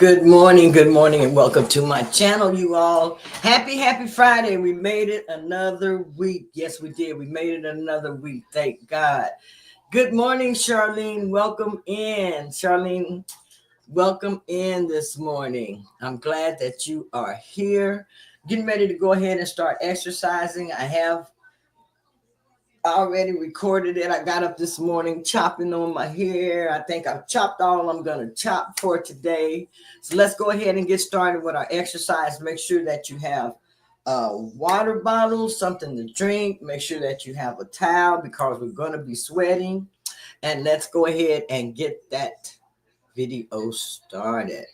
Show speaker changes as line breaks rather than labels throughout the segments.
Good morning, and welcome to my channel, you all. Happy Friday. We made it another week. Yes, we did. We made it another week. Thank God. Good morning, Charlene. Welcome in. Charlene, welcome in this morning. I'm glad that you are here. Getting ready to go ahead and start exercising. I have already recorded it. I got up this morning chopping on my hair. I think I've chopped all I'm going to chop for today. So let's go ahead and get started with our exercise. Make sure that you have a water bottle, something to drink. Make sure that you have a towel because we're going to be sweating. And let's go ahead and get that video started.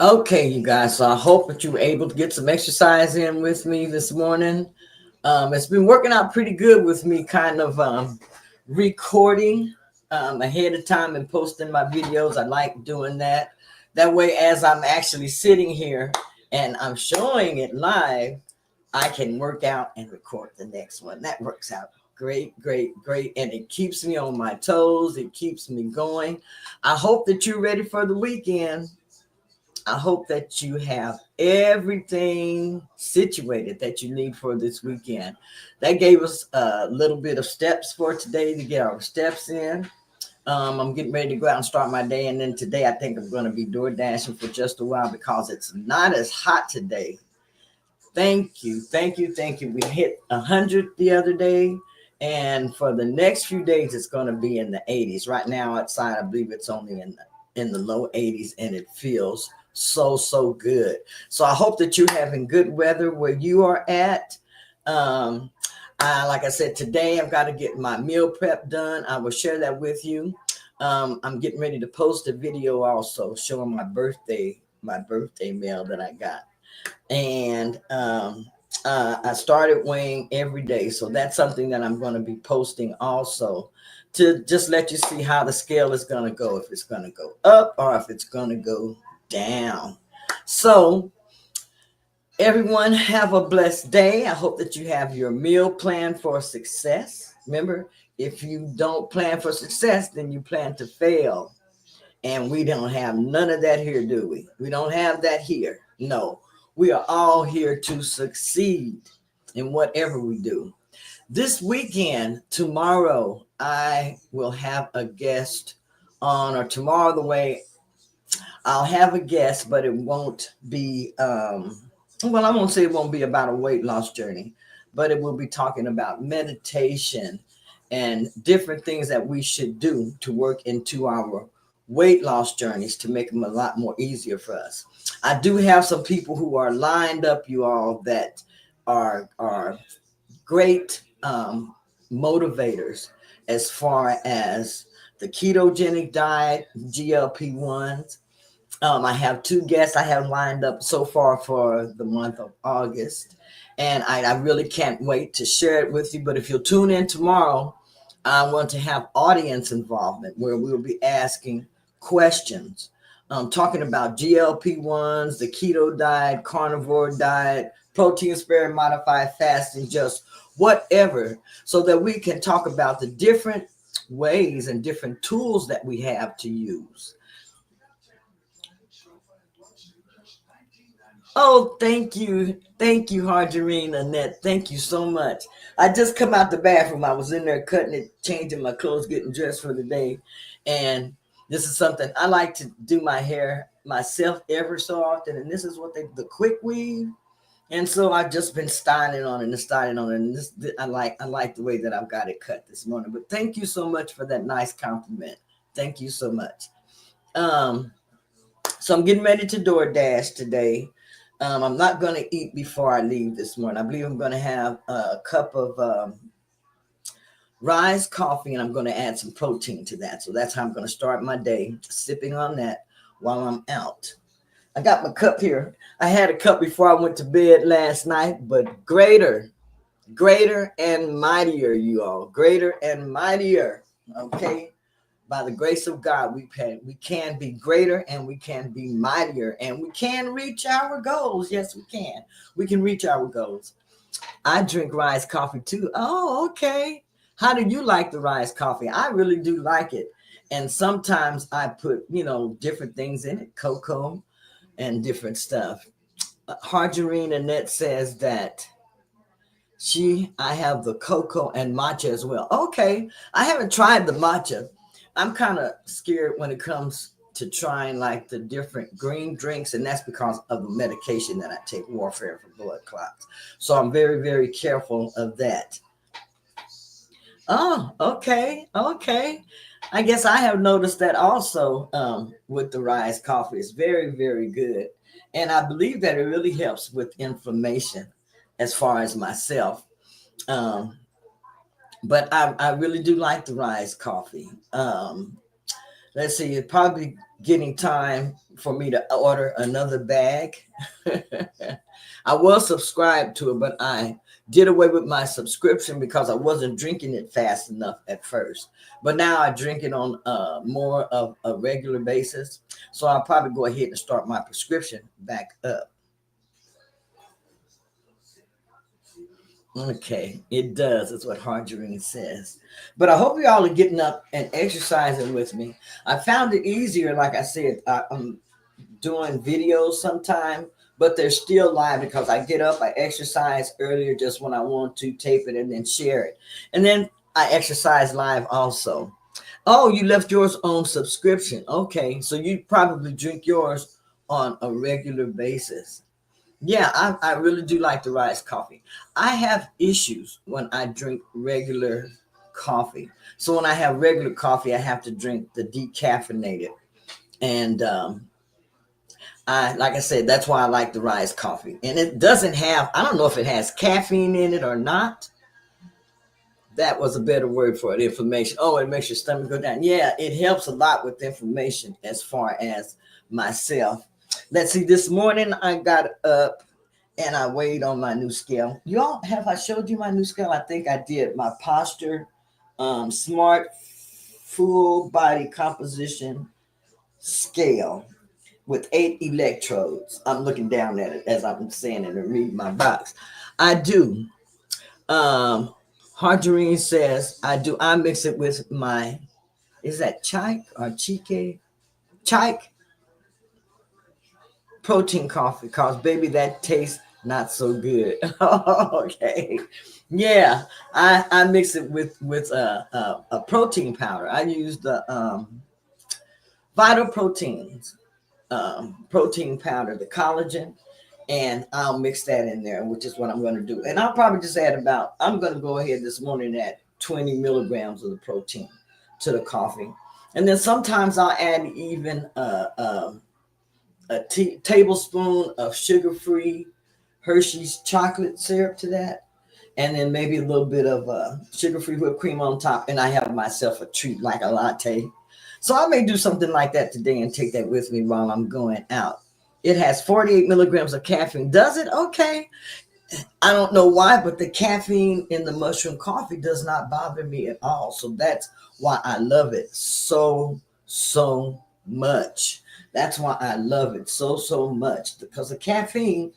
Okay, you guys. So I hope that you were able to get some exercise in with me this morning. It's been working out pretty good with me, kind of recording ahead of time and posting my videos. I like doing that. That way, as I'm actually sitting here and I'm showing it live, I can work out and record the next one. That works out great, great, great. And it keeps me on my toes. It keeps me going. I hope that you're ready for the weekend. I hope that you have everything situated that you need for this weekend. That gave us a little bit of steps for today to get our steps in. I'm getting ready to go out and start my day. And then today, I think I'm going to be door dashing for just a while because it's not as hot today. Thank you. Thank you. Thank you. We hit 100 the other day. And for the next few days, it's going to be in the 80s. Right now, outside, I believe it's only in the low 80s, and it feels so good. So I hope that you're having good weather where you are at. Um, like I said, today I've got to get my meal prep done. I will share that with you. I'm getting ready to post a video also showing my birthday meal that I got. And I started weighing every day. So that's something that I'm going to be posting also to just let you see how the scale is going to go, if it's going to go up or if it's going to go down. So, everyone, have a blessed day. I hope that you have your meal plan for success. Remember, if you don't plan for success, then you plan to fail. And we don't have none of that here, do we? We don't have that here. No, we are all here to succeed in whatever we do. This weekend, tomorrow, I will have a guest on, or tomorrow, the way I'll have a guest, but it won't be, well, I won't say it won't be about a weight loss journey, but it will be talking about meditation and different things that we should do to work into our weight loss journeys to make them a lot more easier for us. I do have some people who are lined up, you all, that are great motivators as far as the ketogenic diet, GLP-1s. I have two guests I have lined up so far for the month of August, and I really can't wait to share it with you. But if you'll tune in tomorrow, I want to have audience involvement where we'll be asking questions, talking about GLP-1s, the keto diet, carnivore diet, protein sparing, modified fasting, just whatever, so that we can talk about the different ways and different tools that we have to use. Oh, thank you. Thank you, Margarine Annette. Thank you so much. I just come out the bathroom. I was in there cutting it, changing my clothes, getting dressed for the day. And this is something I like to do my hair myself ever so often. And this is what the quick weave. And so I've just been styling on it and styling on it. And I like the way that I've got it cut this morning. But thank you so much for that nice compliment. Thank you so much. Um, so I'm getting ready to DoorDash today. I'm not going to eat before I leave this morning. I believe I'm going to have a cup of rise coffee, and I'm going to add some protein to that. So that's how I'm going to start my day, sipping on that while I'm out. I got my cup here. I had a cup before I went to bed last night, but greater and mightier, you all. Greater and mightier. Okay. By the grace of God, we can be greater and we can be mightier and we can reach our goals. Yes, we can. We can reach our goals. I drink Rise coffee too. Oh, okay. How do you like the Rise coffee? I really do like it. And sometimes I put, different things in it, cocoa and different stuff. Harjarine Annette says that I have the cocoa and matcha as well. Okay. I haven't tried the matcha. I'm kind of scared when it comes to trying like the different green drinks, and that's because of the medication that I take, warfare for blood clots. So I'm very, very careful of that. Oh, okay. Okay. I guess I have noticed that also with the Rise coffee. It's very, very good. And I believe that it really helps with inflammation as far as myself. But I really do like the Rise coffee. let's see, it's probably getting time for me to order another bag. I was subscribed to it, but I did away with my subscription because I wasn't drinking it fast enough at first. But now I drink it on more of a regular basis. So I'll probably go ahead and start my prescription back up. Okay, it does. That's what Margarine says. But I hope y'all are getting up and exercising with me. I found it easier, like I said, I'm doing videos sometime, but they're still live because I get up, I exercise earlier just when I want to tape it and then share it. And then I exercise live also. Oh, you left yours on subscription. Okay, so you probably drink yours on a regular basis. Yeah, I really do like the Rise coffee. I have issues when I drink regular coffee. So when I have regular coffee, I have to drink the decaffeinated. And like I said, that's why I like the Rise coffee. And it doesn't have, I don't know if it has caffeine in it or not. That was a better word for it, inflammation. Oh, it makes your stomach go down. Yeah, it helps a lot with inflammation as far as myself. Let's see, this morning I got up and I weighed on my new scale. Y'all, have I showed you my new scale? I think I did. My posture, smart, full body composition scale with 8 electrodes. I'm looking down at it as I'm saying it and reading my box. I do. Margarine says I do. I mix it with my, is that chike or chike? Chike protein coffee, cause baby, that tastes not so good. Okay, yeah, I mix it with a protein powder. I use the Vital Proteins protein powder, the collagen, and I'll mix that in there, which is what I'm going to do. And I'll probably just add about, I'm going to go ahead this morning and add 20 milligrams of the protein to the coffee, and then sometimes I'll add even tablespoon of sugar-free Hershey's chocolate syrup to that, and then maybe a little bit of sugar-free whipped cream on top, and I have myself a treat like a latte. So I may do something like that today and take that with me while I'm going out. It has 48 milligrams of caffeine. Does it? Okay. I don't know why, but the caffeine in the mushroom coffee does not bother me at all. So that's why I love it so much. That's why I love it so much, because the caffeine,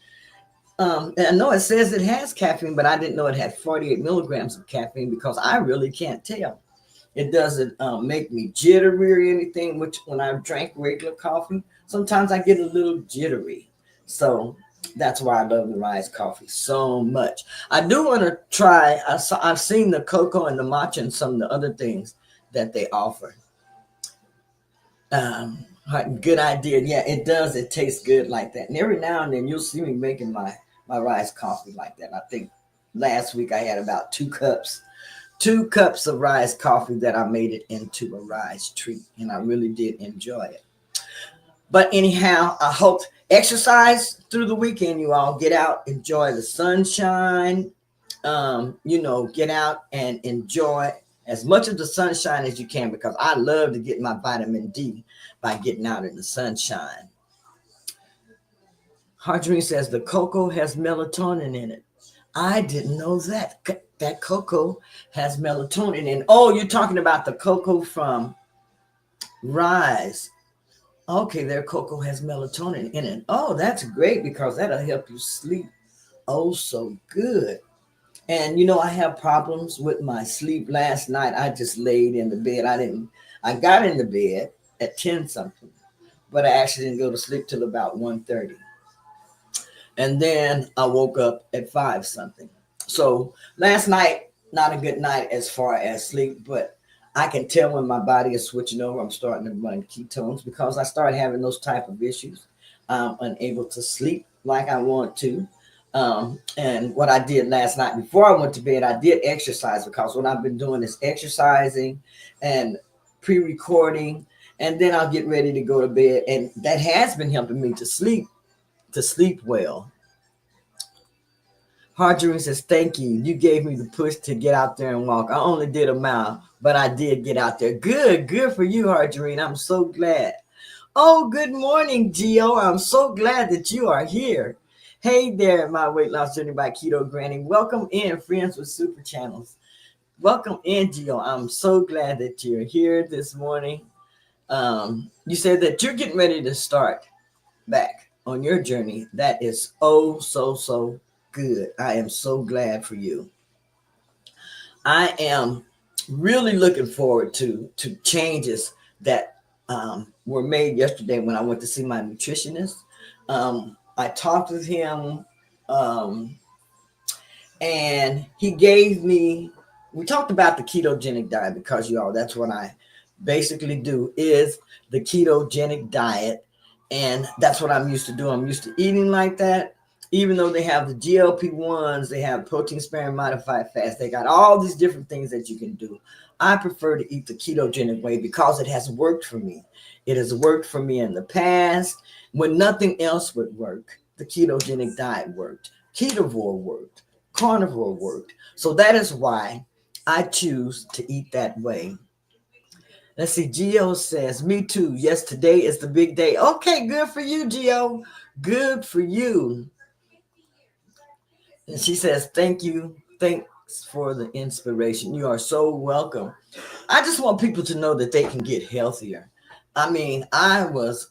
I know it says it has caffeine, but I didn't know it had 48 milligrams of caffeine because I really can't tell. It doesn't make me jittery or anything, which when I drank regular coffee, sometimes I get a little jittery. So that's why I love the Rise coffee so much. I do want to try, I've seen the cocoa and the matcha and some of the other things that they offer. Good idea. Yeah, it does. It tastes good like that. And every now and then you'll see me making my Rise coffee like that. I think last week I had about 2 cups of Rise coffee that I made it into a Rise treat, and I really did enjoy it. But anyhow, I hope exercise through the weekend. You all get out, enjoy the sunshine. Get out and enjoy as much of the sunshine as you can, because I love to get my vitamin D by getting out in the sunshine. Margarine says the cocoa has melatonin in it. I didn't know that cocoa has melatonin in it. Oh, you're talking about the cocoa from Rise. Okay, their cocoa has melatonin in it. Oh, that's great, because that'll help you sleep oh so good. And I have problems with my sleep. Last night I just laid in the bed. I got in the bed at 10 something, but I actually didn't go to sleep till about 1:30. And then I woke up at 5 something. So last night, not a good night as far as sleep, but I can tell when my body is switching over. I'm starting to run ketones because I started having those type of issues. I'm unable to sleep like I want to. And what I did last night before I went to bed, I did exercise, because what I've been doing is exercising and pre-recording, and then I'll get ready to go to bed. And that has been helping me to sleep well. Marjorie says, thank you. You gave me the push to get out there and walk. I only did a mile, but I did get out there. Good, good for you, Marjorie. I'm so glad. Oh, good morning, Gio. I'm so glad that you are here. Hey there, my weight loss journey by Keto Granny. Welcome in, friends with super channels. Welcome in, Gio. I'm so glad that you're here this morning. You said that you're getting ready to start back on your journey. That is oh so good. I am so glad for you. I am really looking forward to changes that were made yesterday when I went to see my nutritionist. I talked with him, um, and he gave me. We talked about the ketogenic diet because y'all, that's what I basically do is the ketogenic diet, and that's what I'm used to doing. I'm used to eating like that. Even though they have the GLP-1s, they have protein sparing modified fats, they got all these different things that you can do. I prefer to eat the ketogenic way because it has worked for me. It has worked for me in the past when nothing else would work. The ketogenic diet worked. Ketovore worked. Carnivore worked. So that is why I choose to eat that way. Let's see. Gio says, me too. Yes, today is the big day. Okay, good for you, Gio. Good for you. And she says, thank you. Thanks for the inspiration. You are so welcome. I just want people to know that they can get healthier. I mean,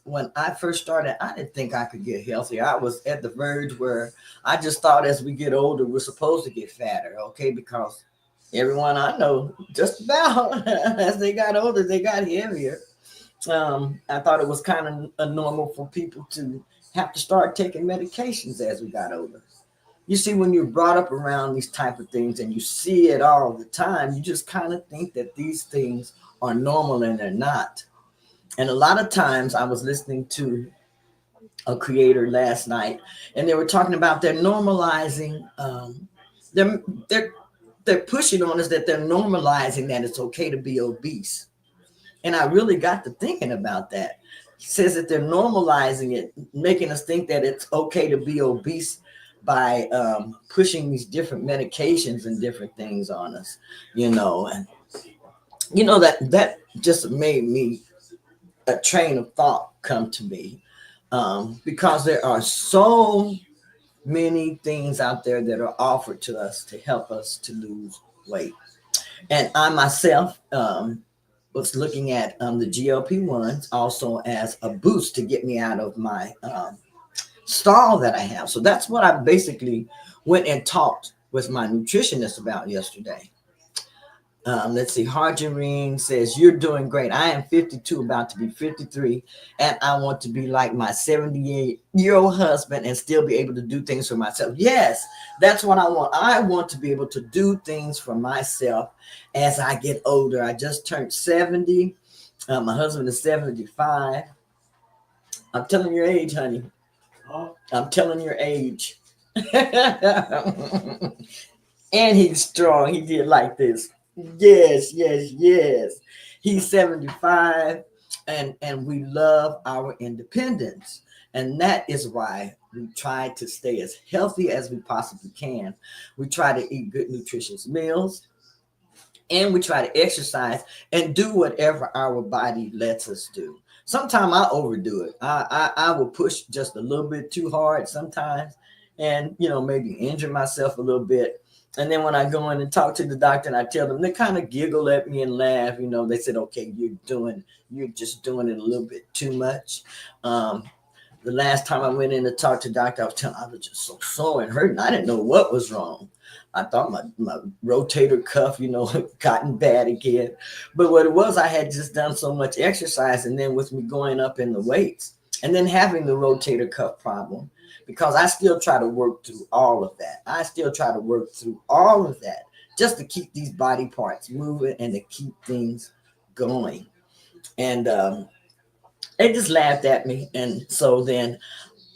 when I first started, I didn't think I could get healthier. I was at the verge where I just thought as we get older, we're supposed to get fatter, okay? Because everyone I know, just about as they got older, they got heavier. I thought it was kind of normal for people to have to start taking medications as we got older. You see, when you're brought up around these type of things and you see it all the time, you just kind of think that these things are normal and they're not. And a lot of times I was listening to a creator last night and they were talking about they're normalizing, they're, they're, they're pushing on us that they're normalizing that it's okay to be obese. And I really got to thinking about that. He says that they're normalizing it, making us think that it's okay to be obese by pushing these different medications and different things on us, and that just made me a train of thought come to me, because there are so many things out there that are offered to us to help us to lose weight. And I myself was looking at the GLP-1s also as a boost to get me out of my stall that I have. So that's what I basically went and talked with my nutritionist about yesterday. Let's see. Harjarine says, you're doing great. I am 52, about to be 53, and I want to be like my 78-year-old husband and still be able to do things for myself. Yes, that's what I want. I want to be able to do things for myself as I get older. I just turned 70. My husband is 75. I'm telling your age, honey. I'm telling your age. And he's strong. He did like this. Yes, yes, yes. He's 75, and we love our independence. And that is why we try to stay as healthy as we possibly can. We try to eat good, nutritious meals, and we try to exercise and do whatever our body lets us do. Sometimes I overdo it. I will push just a little bit too hard sometimes, and maybe injure myself a little bit. And then when I go in and talk to the doctor and I tell them, they kind of giggle at me and laugh. They said, okay, you're just doing it a little bit too much. The last time I went in to talk to the doctor, I was just so sore and hurting. I didn't know what was wrong. I thought my rotator cuff, gotten bad again. But what it was, I had just done so much exercise, and then with me going up in the weights and then having the rotator cuff problem, because I still try to work through all of that. I still try to work through all of that just to keep these body parts moving and to keep things going. And they just laughed at me. And so then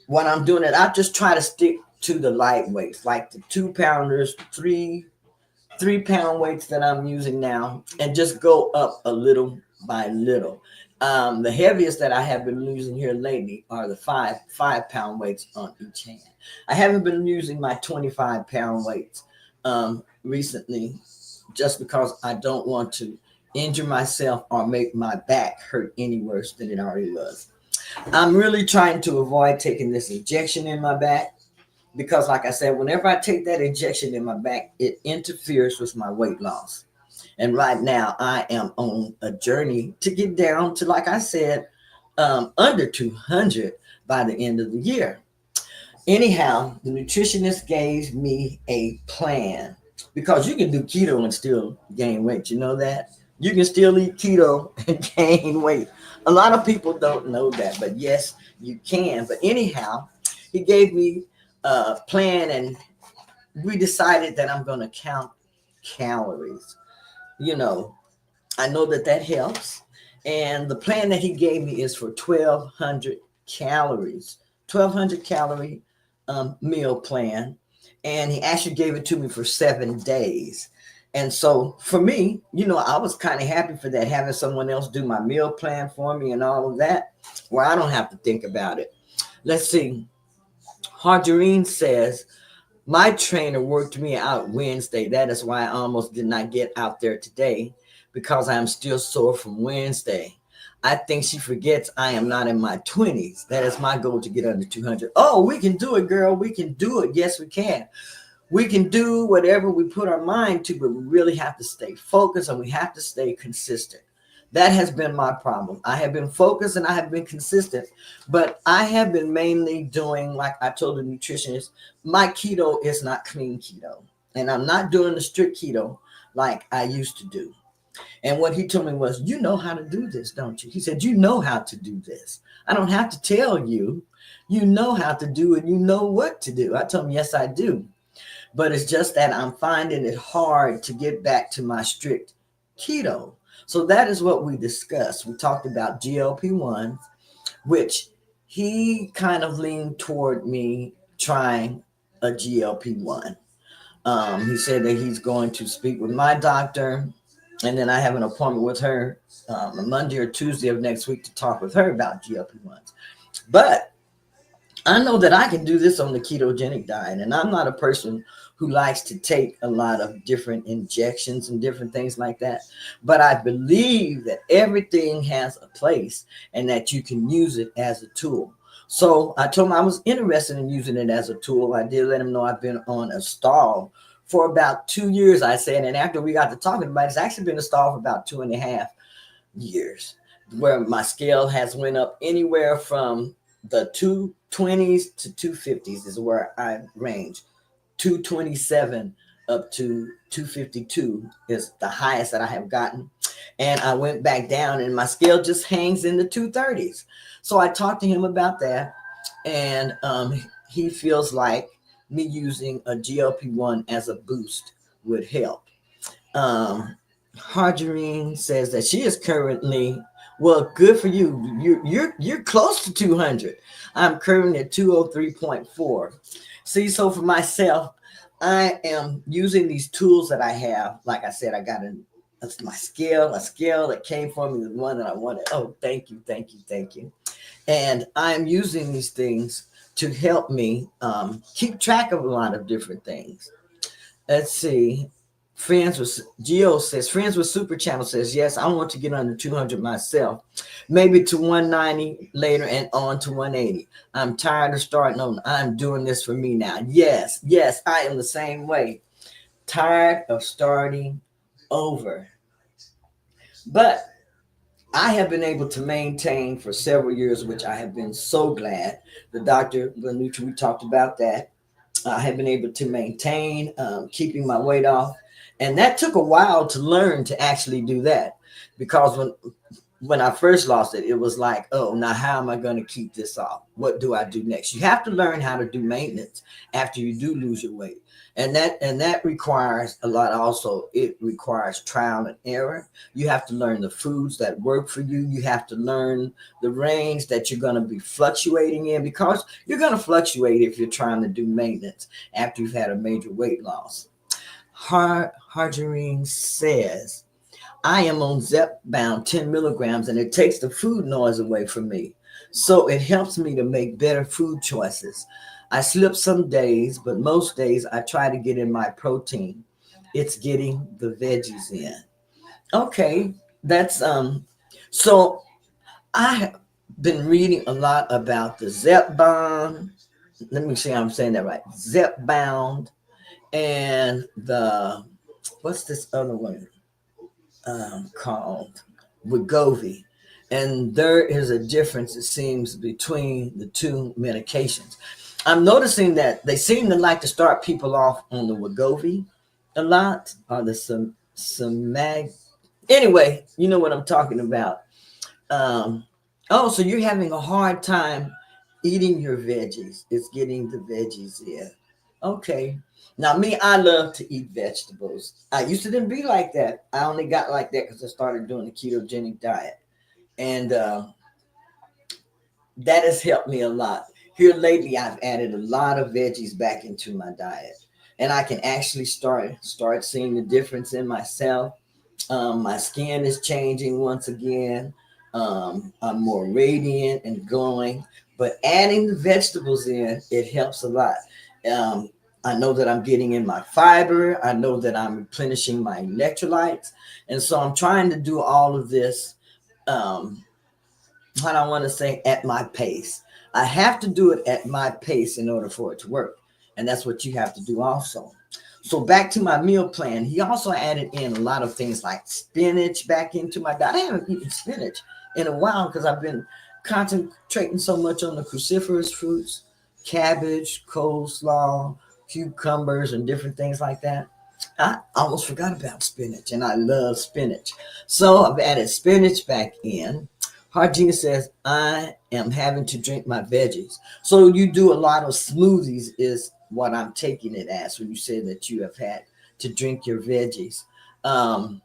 when I'm doing it, I just try to stick to the light weights, like the 2-pounders, 3-pound weights that I'm using now, and just go up a little by little. The heaviest that I have been losing here lately are the five pound weights on each hand. I haven't been using my 25-pound weights recently, just because I don't want to injure myself or make my back hurt any worse than it already was. I'm really trying to avoid taking this injection in my back because, like I said, whenever I take that injection in my back, it interferes with my weight loss. And right now, I am on a journey to get down to, like I said, under 200 by the end of the year. Anyhow, the nutritionist gave me a plan because you can do keto and still gain weight. You know that? You can still eat keto and gain weight. A lot of people don't know that, but yes, you can. But anyhow, he gave me a plan, and we decided that I'm going to count calories. You know, I know that that helps. And the plan that he gave me is for 1,200 calories, 1,200 calorie meal plan. And he actually gave it to me for 7 days. And so for me, I was kind of happy for that, having someone else do my meal plan for me and all of that, where I don't have to think about it. Let's see. Harjarine says, my trainer worked me out Wednesday. That is why I almost did not get out there today, because I am still sore from Wednesday. I think she forgets I am not in my 20s. That is my goal, to get under 200. Oh, we can do it, girl. We can do it. Yes, we can. We can do whatever we put our mind to, but we really have to stay focused and we have to stay consistent. That has been my problem. I have been focused and I have been consistent, but I have been mainly doing, like I told the nutritionist, my keto is not clean keto. And I'm not doing the strict keto like I used to do. And what he told me was, you know how to do this, don't you? He said, you know how to do this. I don't have to tell you. You know how to do it. You know what to do. I told him, yes, I do. But it's just that I'm finding it hard to get back to my strict keto. So that is what we discussed. We talked about GLP-1, which he kind of leaned toward me trying a GLP-1. He said that he's going to speak with my doctor, and then I have an appointment with her on Monday or Tuesday of next week to talk with her about GLP-1s. But I know that I can do this on the ketogenic diet, and I'm not a person who likes to take a lot of different injections and different things like that. But I believe that everything has a place and that you can use it as a tool. So I told him I was interested in using it as a tool. I did let him know I've been on a stall for about 2 years, I said. And after we got to talking about it, it's actually been a stall for about 2.5 years, where my scale has went up anywhere from the 220s to 250s is where I range. 227 up to 252 is the highest that I have gotten. And I went back down and my scale just hangs in the 230s. So I talked to him about that. And he feels like me using a GLP-1 as a boost would help. Harjarine says that she is currently, well, good for you. You're close to 200. I'm currently at 203.4. See, so for myself, I am using these tools that I have. Like I said, I got a scale that came from me, the one that I wanted. Oh, thank you, thank you, thank you. And I'm using these things to help me keep track of a lot of different things. Let's see. Friends with Geo says, friends with Super Channel says, yes, I want to get under 200 myself, maybe to 190 later and on to 180. I'm tired of starting on. I'm doing this for me now. Yes, I am the same way. Tired of starting over. But I have been able to maintain for several years, which I have been so glad. The doctor, the nutrient, we talked about that. I have been able to maintain keeping my weight off. And that took a while to learn to actually do that, because when I first lost it, it was like, oh, now how am I going to keep this off? What do I do next? You have to learn how to do maintenance after you do lose your weight. And that requires a lot. Also, it requires trial and error. You have to learn the foods that work for you. You have to learn the range that you're going to be fluctuating in, because you're going to fluctuate if you're trying to do maintenance after you've had a major weight loss. Harjarine says, I am on Zepbound 10 milligrams, and it takes the food noise away from me. So it helps me to make better food choices. I slip some days, but most days I try to get in my protein. It's getting the veggies in. Okay, that's so I have been reading a lot about the Zepbound. Let me see how I'm saying that right. Zepbound and the what's this other one called Wegovy. And there is a difference, it seems, between the two medications. I'm noticing that they seem to like to start people off on the Wegovy a lot, or the Samag. Anyway, you know what I'm talking about. Um, oh, so you're having a hard time eating your veggies. It's getting the veggies in. Okay. Now, me, I love to eat vegetables. I used to didn't be like that. I only got like that because I started doing the ketogenic diet. And that has helped me a lot. Here lately, I've added a lot of veggies back into my diet. And I can actually start seeing the difference in myself. My skin is changing once again. I'm more radiant and glowing. But adding the vegetables in, it helps a lot. Um, I know that I'm getting in my fiber. I know that I'm replenishing my electrolytes. And so I'm trying to do all of this, um, what I want to say, at my pace. I have to do it at my pace in order for it to work. And that's what you have to do also. So back to my meal plan. He also added in a lot of things like spinach back into my diet. I haven't eaten spinach in a while because I've been concentrating so much on the cruciferous fruits, cabbage, coleslaw, cucumbers, and different things like that. I almost forgot about spinach, and I love spinach. So I've added spinach back in. Hargina says, I am having to drink my veggies. So you do a lot of smoothies, is what I'm taking it as when you say that you have had to drink your veggies. Um,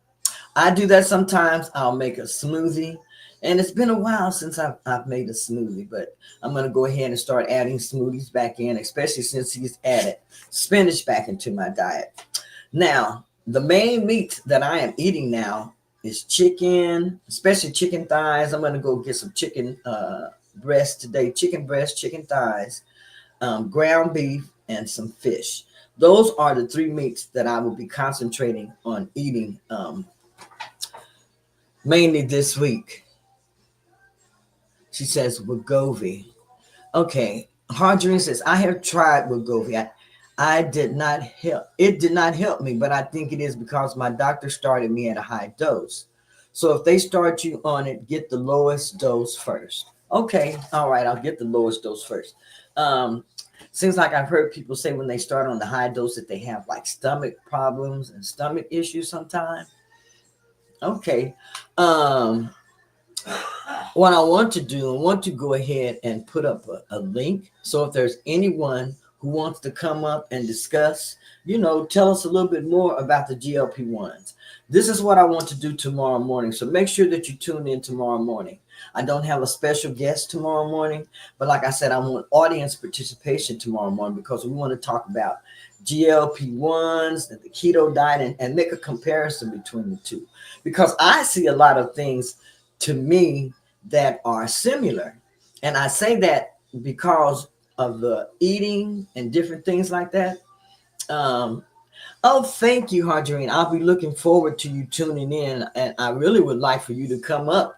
I do that sometimes. I'll make a smoothie. And it's been a while since I've made a smoothie, but I'm going to go ahead and start adding smoothies back in, especially since he's added spinach back into my diet. Now, the main meat that I am eating now is chicken, especially chicken thighs. I'm going to go get some chicken breast today, chicken breast, chicken thighs, ground beef, and some fish. Those are the three meats that I will be concentrating on eating mainly this week. She says Wegovy. Okay. Marjorie says, I have tried Wegovy. I did not help. It did not help me, but I think it is because my doctor started me at a high dose. So if they start you on it, get the lowest dose first. Okay. All right. I'll get the lowest dose first. Um, Seems like I've heard people say when they start on the high dose that they have like stomach problems and stomach issues sometimes. Okay. Um, what I want to do, I want to go ahead and put up a link. So if there's anyone who wants to come up and discuss, tell us a little bit more about the GLP-1s. This is what I want to do tomorrow morning. So make sure that you tune in tomorrow morning. I don't have a special guest tomorrow morning, but like I said, I want audience participation tomorrow morning because we want to talk about GLP-1s, the keto diet, and make a comparison between the two. Because I see a lot of things to me that are similar. And I say that because of the eating and different things like that. Um, oh, thank you, Harjarine. I'll be looking forward to you tuning in. And I really would like for you to come up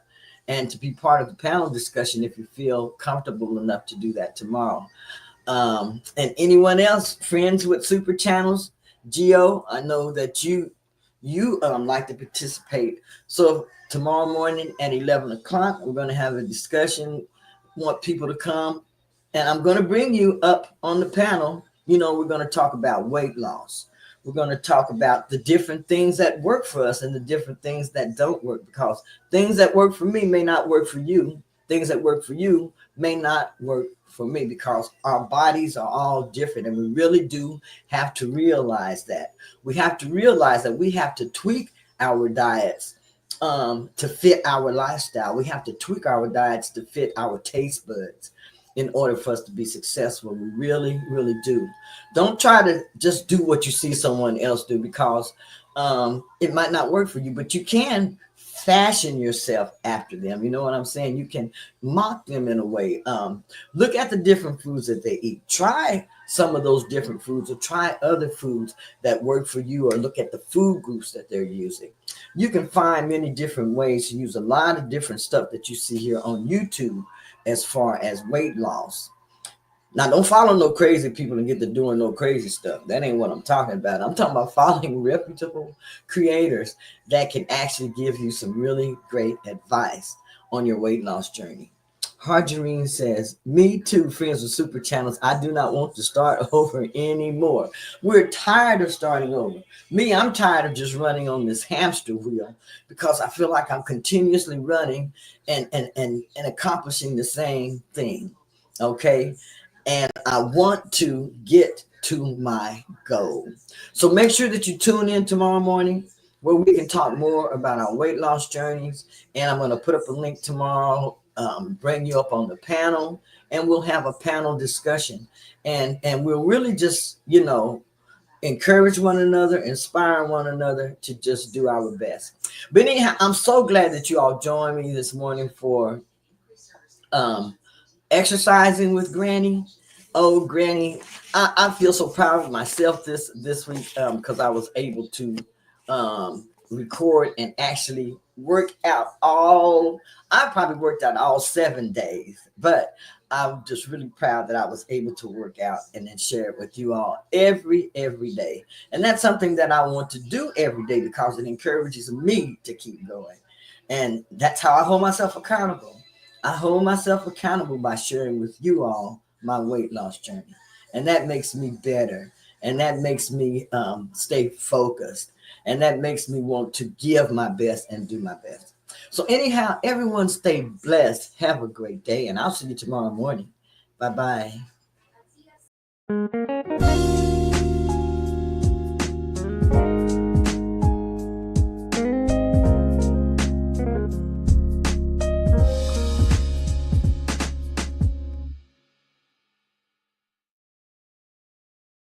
and to be part of the panel discussion if you feel comfortable enough to do that tomorrow. And anyone else, friends with super channels, Geo, I know that you like to participate. So tomorrow morning at 11 o'clock, we're going to have a discussion. Want people to come, and I'm going to bring you up on the panel. We're going to talk about weight loss. We're going to talk about the different things that work for us and the different things that don't work, because things that work for me may not work for you. Things that work for you may not work for me, because our bodies are all different. And we really do have to realize that. We have to realize that we have to tweak our diets to fit our lifestyle. We have to tweak our diets to fit our taste buds. in order for us to be successful. We really, really do. Don't try to just do what you see someone else do, because it might not work for you, but you can fashion yourself after them. You know what I'm saying? You can mock them in a way. Look at the different foods that they eat. Try some of those different foods, or try other foods that work for you, or look at the food groups that they're using. You can find many different ways to use a lot of different stuff that you see here on YouTube as far as weight loss. Now, don't follow no crazy people and get to doing no crazy stuff. That ain't what I'm talking about. I'm talking about following reputable creators that can actually give you some really great advice on your weight loss journey. Harjarine says, me too, friends with super channels. I do not want to start over anymore. We're tired of starting over. Me, I'm tired of just running on this hamster wheel, because I feel like I'm continuously running and accomplishing the same thing. Okay. And I want to get to my goal. So make sure that you tune in tomorrow morning, where we can talk more about our weight loss journeys. And I'm going to put up a link tomorrow, bring you up on the panel, and we'll have a panel discussion. And we'll really just, encourage one another, inspire one another to just do our best. But anyhow, I'm so glad that you all joined me this morning for exercising with Granny. Oh, Granny, I feel so proud of myself this week, because I was able to record and actually work out I probably worked out all 7 days, but I'm just really proud that I was able to work out and then share it with you all every day. And that's something that I want to do every day, because it encourages me to keep going. And that's how I hold myself accountable. I hold myself accountable by sharing with you all my weight loss journey. And that makes me better. And that makes me stay focused. And that makes me want to give my best and do my best. So anyhow, everyone stay blessed. Have a great day. And I'll see you tomorrow morning. Bye-bye.